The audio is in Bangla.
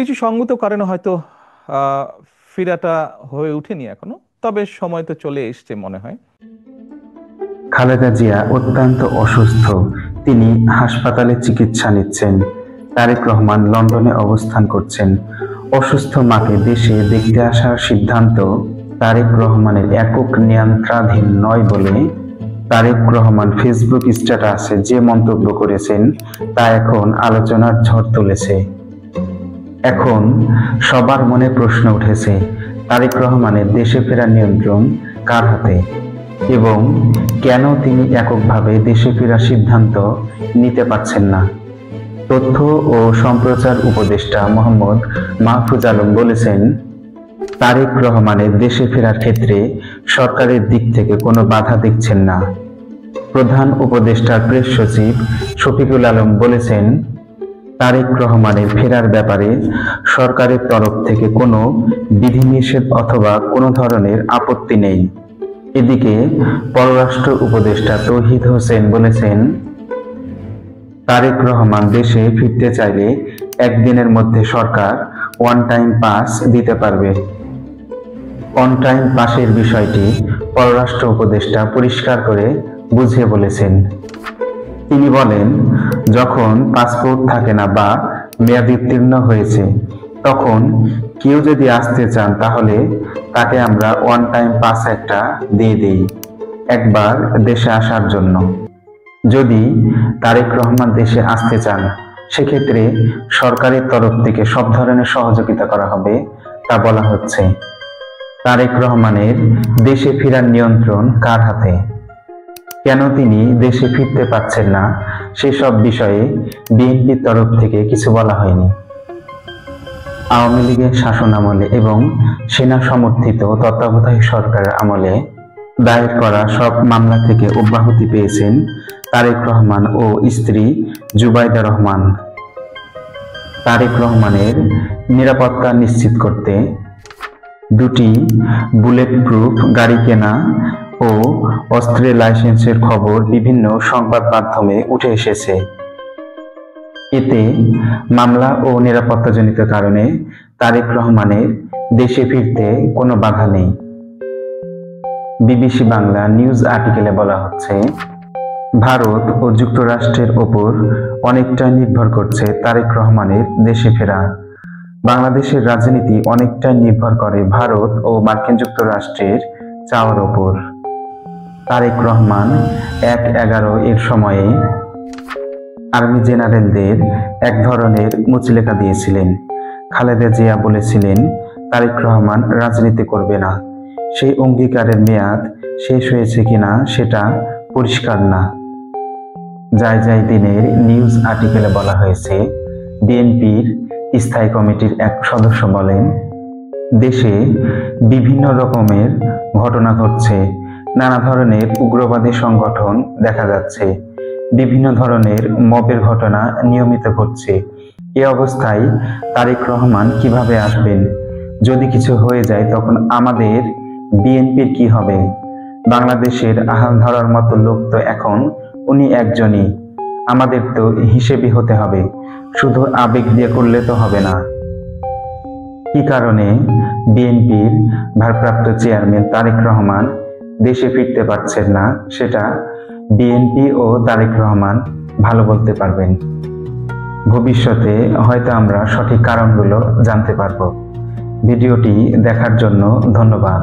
কিছু সঙ্গত কারণে হয়তো আহ, ফেরাটা হয়ে ওঠেনি এখনো, তবে সময় তো চলে এসছে মনে হয়। খালেদা জিয়া অত্যন্ত অসুস্থ। তিনি হাসপাতালে চিকিৎসা নিচ্ছেন। তারেক রহমান লন্ডনে অবস্থান করছেন। অসুস্থ মাকে দেশে দেখতে আসার সিদ্ধান্ত তারেক রহমানের একক নিয়ন্ত্রণাধীন নয় বলে তারেক রহমান ফেসবুক স্ট্যাটাসে যে মন্তব্য করেছেন তা এখন আলোচনার ঝড় তুলেছে। এখন সবার মনে প্রশ্ন উঠেছে, তারেক রহমানের দেশে ফেরার নিয়ন্ত্রণ কার হাতে এবং কেন তিনি এককভাবে দেশে ফেরার সিদ্ধান্ত নিতে পারছেন না। তথ্য ও সম্প্রচার উপদেষ্টা মোহাম্মদ মাহফুজ আলম বলেছেন, তারেক রহমানের দেশে ফেরার ক্ষেত্রে সরকারের দিক থেকে কোনো বাধা দেখছেন না। প্রধান উপদেষ্টার প্রেস সচিব শফিকুল আলম বলেছেন, তারেক রহমানের ফেরার ব্যাপারে সরকারের তরফ থেকে কোনো বিধিনিষেধ অথবা কোনো ধরনের আপত্তি নেই। এদিকে পররাষ্ট্র উপদেষ্টা তৌহিদ হোসেন বলেছেন, তারেক রহমান দেশে ফিরতে চাইলে একদিনের মধ্যে সরকার ওয়ান টাইম পাস দিতে পারবে। অন টাইম পাসের বিষয়টি পররাষ্ট্র উপদেষ্টা পরিষ্কার করে বুঝিয়ে বলেছেন। তিনি বলেন, যখন পাসপোর্ট থাকে না বা মেয়াদ উত্তীর্ণ হয়েছে তখন কেউ যদি আসতে চান তাহলে তাকে আমরা ওয়ান টাইম পাস একটা দিয়ে দিই একবার দেশে আসার জন্য। যদি তারেক রহমান দেশে আসতে চান সেক্ষেত্রে সরকারের তরফ থেকে সব ধরনের সহযোগিতা করা হবে, তা বলা হচ্ছে। তারেক রহমানের দেশে ফেরার নিয়ন্ত্রণ কার হাতে, কেন তিনি দেশে ফিরতে পারছেন না সেসব বিষয়ে বিএনপির তরফ থেকে কিছু বলা হয়নি। আওয়ামী লীগের শাসন আমলে এবং সেনা সমর্থিত তত্ত্বাবধায়ক সরকারের আমলে দায়ের করা সব মামলা থেকে অব্যাহতি পেয়েছেন তারেক রহমান ও স্ত্রী জুবাইদা রহমান। তারেক রহমানের নিরাপত্তা নিশ্চিত করতে দুটি বুলেট প্রুফ গাড়ি কেনা ও অস্ত্রের লাইসেন্সের খবর বিভিন্ন সংবাদ মাধ্যমে উঠে এসেছে। এতে মামলা ও নিরাপত্তাজনিত কারণে তারেক রহমানের দেশে ফিরতে কোনো বাধা নেই। বিবিসি বাংলা নিউজ আর্টিকেলে বলা হচ্ছে, ভারত ও যুক্তরাষ্ট্রের ওপর অনেকটাই নির্ভর করছে তারেক রহমানের দেশে ফেরা। বাংলাদেশের রাজনীতি অনেকটাই নির্ভর করে ভারত ও মার্কিন যুক্তরাষ্ট্রের চাওয়ার ওপর। তারেক রহমান ১/১১ এর সময়ে আর্মি জেনারেলদের এক ধরনের মুচলেখা দিয়েছিলেন। খালেদা জিয়া বলেছিলেন তারেক রহমান রাজনীতি করবে না। সেই অঙ্গীকারের মেয়াদ শেষ হয়েছে কিনা সেটা পরিষ্কার না। যাই দিনের নিউজ আর্টিকেলে বলা হয়েছে, বিএনপির স্থায়ী কমিটির এক সদস্য বলেন, দেশে বিভিন্ন রকমের ঘটনা ঘটছে, নানা ধরনের উগ্রবাদী সংগঠন দেখা যাচ্ছে, বিভিন্ন ধরনের মবের ঘটনা নিয়মিত ঘটছে। এ অবস্থায় তারেক রহমান কিভাবে আসবেন? যদি কিছু হয়ে যায় তখন আমাদের বিএনপির কি হবে? বাংলাদেশের আহাল ধরার মতো লোক তো এখন উনি একজনই। আমাদের তো হিসেবি হতে হবে, শুধু আবেগ দিয়ে করলে তো হবে না। কি কারণে বিএনপির ভারপ্রাপ্ত চেয়ারম্যান তারেক রহমান দেশে ফিরতে পারছেন না সেটা বিএনপি ও তারেক রহমান ভালো বলতে পারবেন। ভবিষ্যতে হয়তো আমরা সঠিক কারণগুলো জানতে পারব। ভিডিওটি দেখার জন্য ধন্যবাদ।